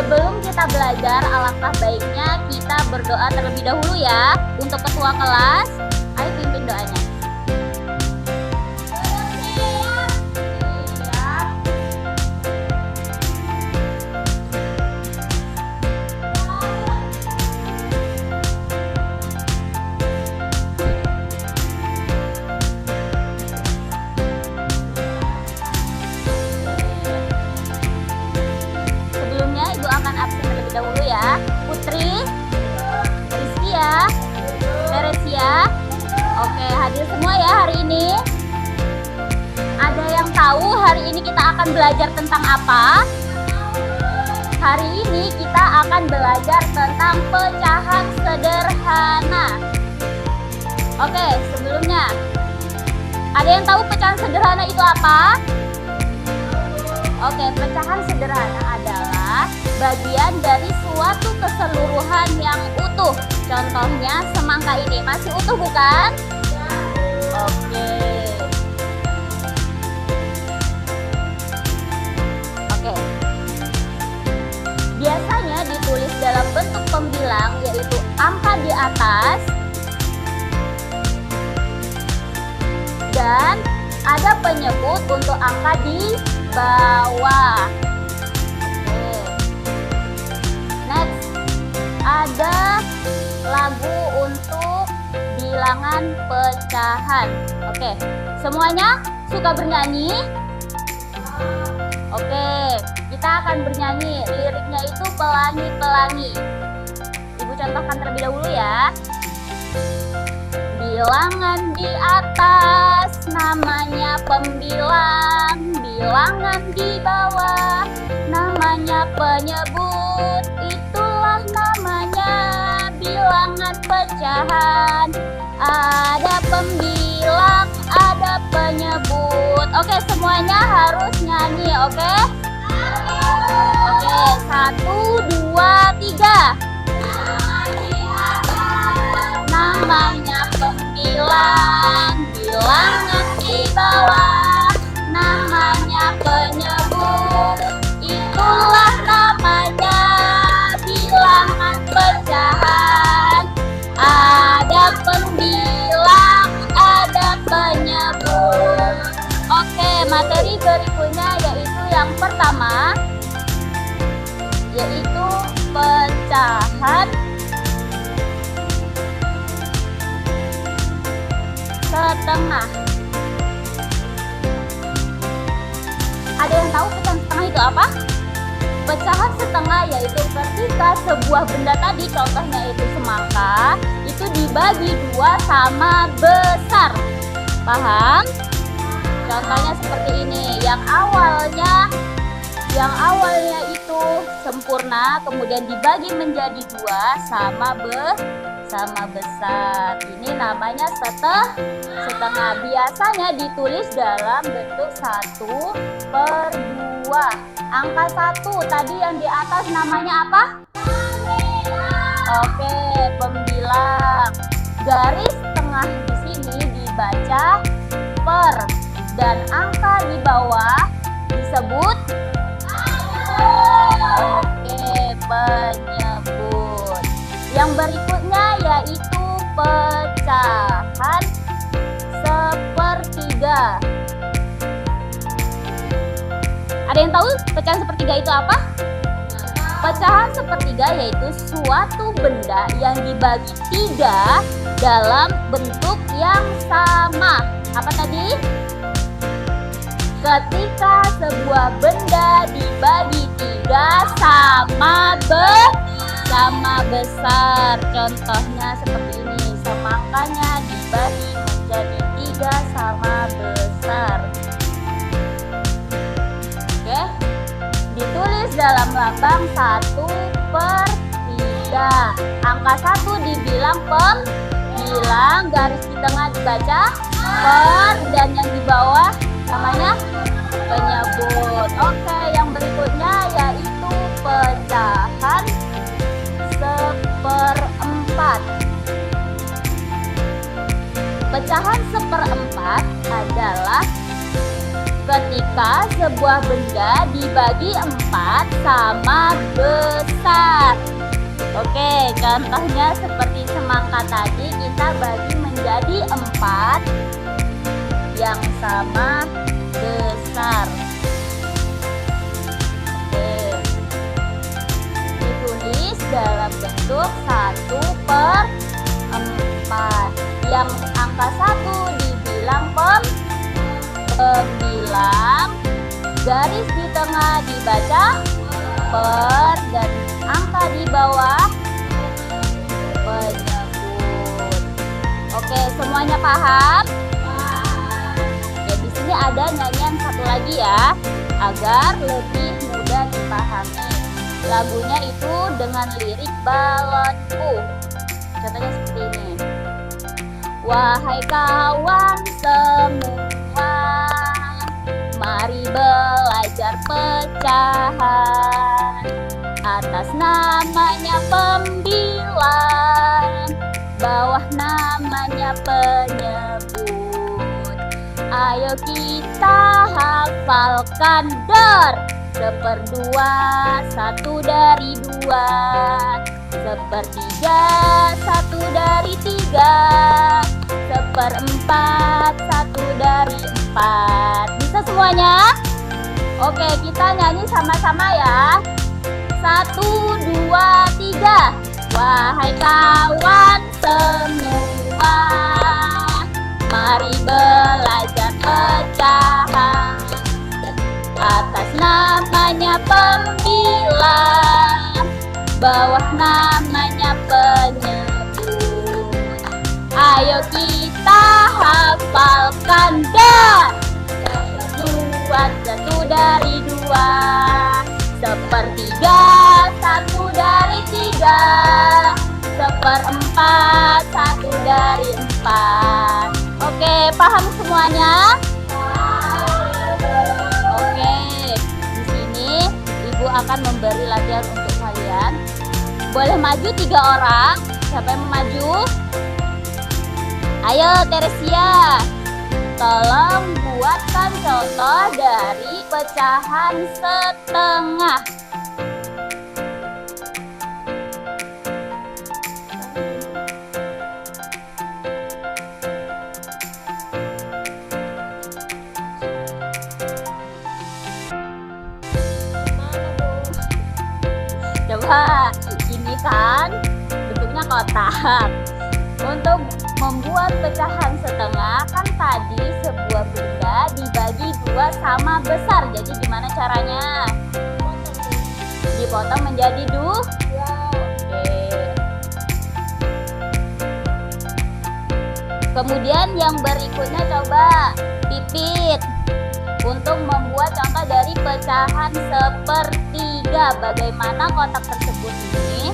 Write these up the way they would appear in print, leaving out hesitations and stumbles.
Sebelum kita belajar, alangkah baiknya kita berdoa terlebih dahulu ya. Untuk ketua kelas, ayo pimpin doanya. Dahulu ya, Putri, Rizkia, Teresia. Oke, hadir semua ya hari ini. Ada yang tahu hari ini kita akan belajar tentang apa? Hari ini kita akan belajar tentang pecahan sederhana. Oke, sebelumnya, ada yang tahu pecahan sederhana itu apa? Oke, pecahan sederhana adalah bagian dari suatu keseluruhan yang utuh. Contohnya semangka ini masih utuh bukan? Oke. Oke. Biasanya ditulis dalam bentuk pembilang, yaitu angka di atas dan ada penyebut untuk angka di bawah. Ada lagu untuk bilangan pecahan. Oke, semuanya suka bernyanyi? Oke, kita akan bernyanyi. Liriknya itu pelangi-pelangi. Ibu contohkan terlebih dahulu ya. Bilangan di atas namanya pembilang, bilangan di bawah namanya penyebut. Itulah namanya bilangan pecahan. Ada pembilang, ada penyebut. Oke, semuanya harus nyanyi, oke? Oke, 1, 2, 3. Namanya pembilang, bilangan di bawah namanya penyebut. Itulah namanya bilangan pecahan. Ada pembilang, ada penyebut. Oke, materi berikutnya yaitu yang pertama, yaitu pecahan setengah. Ada yang tahu pecahan setengah itu apa? Pecahan setengah yaitu ketika sebuah benda tadi, contohnya itu semangka, itu dibagi dua sama besar. Paham? Contohnya seperti ini. Yang awalnya itu sempurna, kemudian dibagi menjadi dua sama besar. Ini namanya setengah. Biasanya ditulis dalam bentuk 1/2. Angka 1 tadi yang di atas namanya apa? Oke, pembilang. Garis tengah di sini dibaca per dan angka di bawah disebut penyebut. Yang berikutnya yaitu pecahan sepertiga. Ada yang tahu pecahan sepertiga itu apa? Pecahan sepertiga yaitu suatu benda yang dibagi 3 dalam bentuk yang sama. Apa tadi? Ketika sebuah benda dibagi 3 sama besar. Contohnya seperti ini. Semangkanya dibagi menjadi 3 sama besar. Oke. Ditulis dalam lambang 1/3. Angka 1 dibilang pembilang, garis di tengah dibaca per, dan yang di bawah namanya penyebut. Oke, yang berikutnya yaitu pecahan 1/4. Pecahan 1/4 adalah ketika sebuah benda dibagi 4 sama besar. Oke, contohnya seperti semangka tadi, kita bagi menjadi 4 yang sama besar. Oke, ditulis dalam bentuk 1/4. Yang angka 1 dibilang pembilang, garis di tengah dibaca per, dan angka di bawah penyebut. Oke, semuanya paham? Ya, di sini ada nyanyian satu lagi ya, agar lebih mudah dipahami. Lagunya itu dengan lirik Balonku. Contohnya seperti ini. Wahai kawan semua, mari belajar pecahan. Atas namanya pembilang, bawah namanya penyebut. Ayo kita hafalkan dor. 1/2, 1 dari 2. 1/3, 1 dari 3. 1/4, 1 dari 4. Bisa semuanya? Oke, kita nyanyi sama-sama ya. 1, 2, 3. Wahai kawan semua, mari belajar pecahan. Atas namanya pembilang, bawah namanya penyebut. Ayo kita hafalkan dah. 1 dari 2. 1/3, 1 dari 3. 1/4, 1 dari 4. Oke, paham semuanya? Oke, di sini Ibu akan memberi latihan untuk kalian. Boleh maju 3 orang. Siapa yang mau maju? Ayo Teresia, tolong buatkan contoh dari pecahan setengah. Coba, ini kan bentuknya kotak. Untuk membuat pecahan setengah, kan tadi sebuah benda dibagi 2 sama besar. Jadi gimana caranya? Dipotong menjadi 2. Oke. Kemudian yang berikutnya coba Pipit untuk membuat contoh dari pecahan 1/3. Bagaimana kotak tersebut ini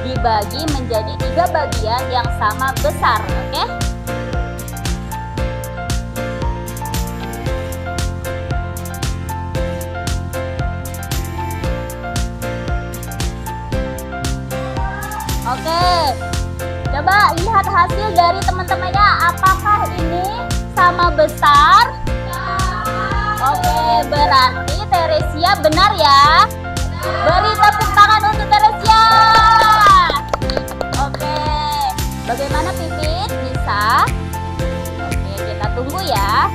dibagi menjadi 3 bagian yang sama besar, oke? Oke, coba lihat hasil dari teman-temannya. Apakah ini sama besar? Oke, berarti Teresia benar ya. Beri tepuk tangan untuk Teresia. Oke, bagaimana Pipit? Bisa? Oke, kita tunggu ya.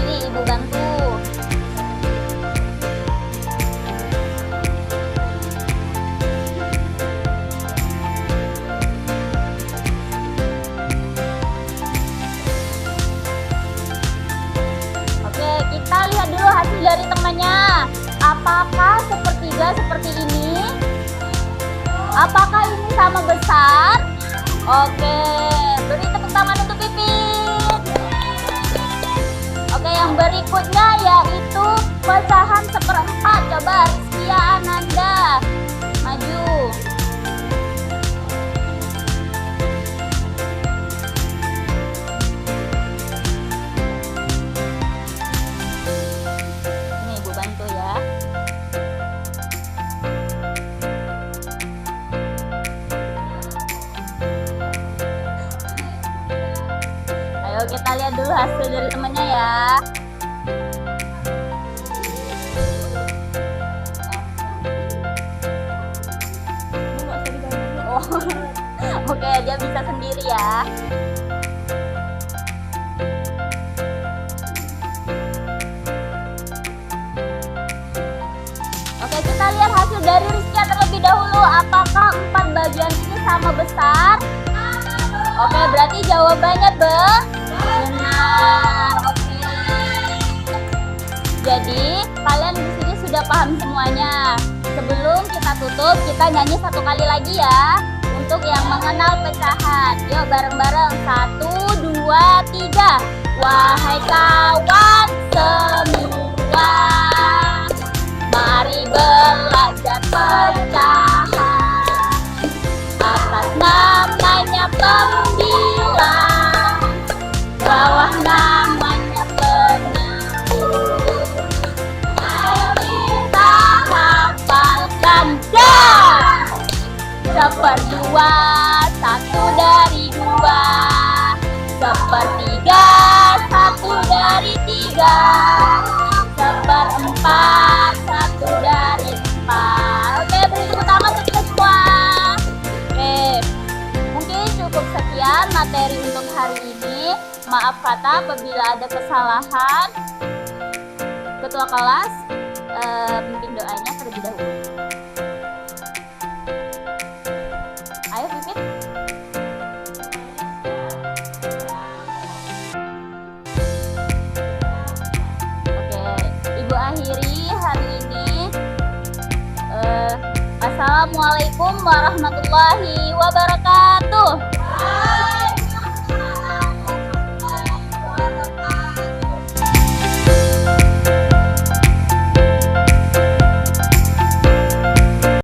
Ini Ibu bantu. Kita lihat dulu hasil dari temannya. Apakah sepertiga seperti ini? Apakah ini sama besar? Oke, beri tepuk tangan untuk Pipit. Oke, yang berikutnya yaitu pecahan 1/4. Coba Rizkia Ananda maju. Yuk kita lihat dulu hasil dari temennya ya. Oh, oke, dia bisa sendiri ya. Oke, kita lihat hasil dari Rizky terlebih dahulu. Apakah 4 bagian ini sama besar? Oke, berarti jawabannya benar. Oke. Jadi, kalian di sini sudah paham semuanya. Sebelum kita tutup, kita nyanyi satu kali lagi ya. Untuk yang mengenal pecahan. Yuk bareng-bareng. 1, 2, 3. Wahai kawan semua, mari belajar pecahan. Atas namanya pembilang, bawah namanya penentu. Ayo kita hafalkan dah. Seperdua, 1 dari 2. Sepertiga, 1 dari 3. Seperempat, 1 dari 4. Oke, beri tepuk tangan untuk kita semua. Oke, mungkin cukup sekian materi untuk hari ini. Maaf kata apabila ada kesalahan. Ketua kelas, pimpin doanya terlebih dahulu. Ayo pimpin. Ibu akhiri hari ini. Assalamualaikum warahmatullahi wabarakatuh.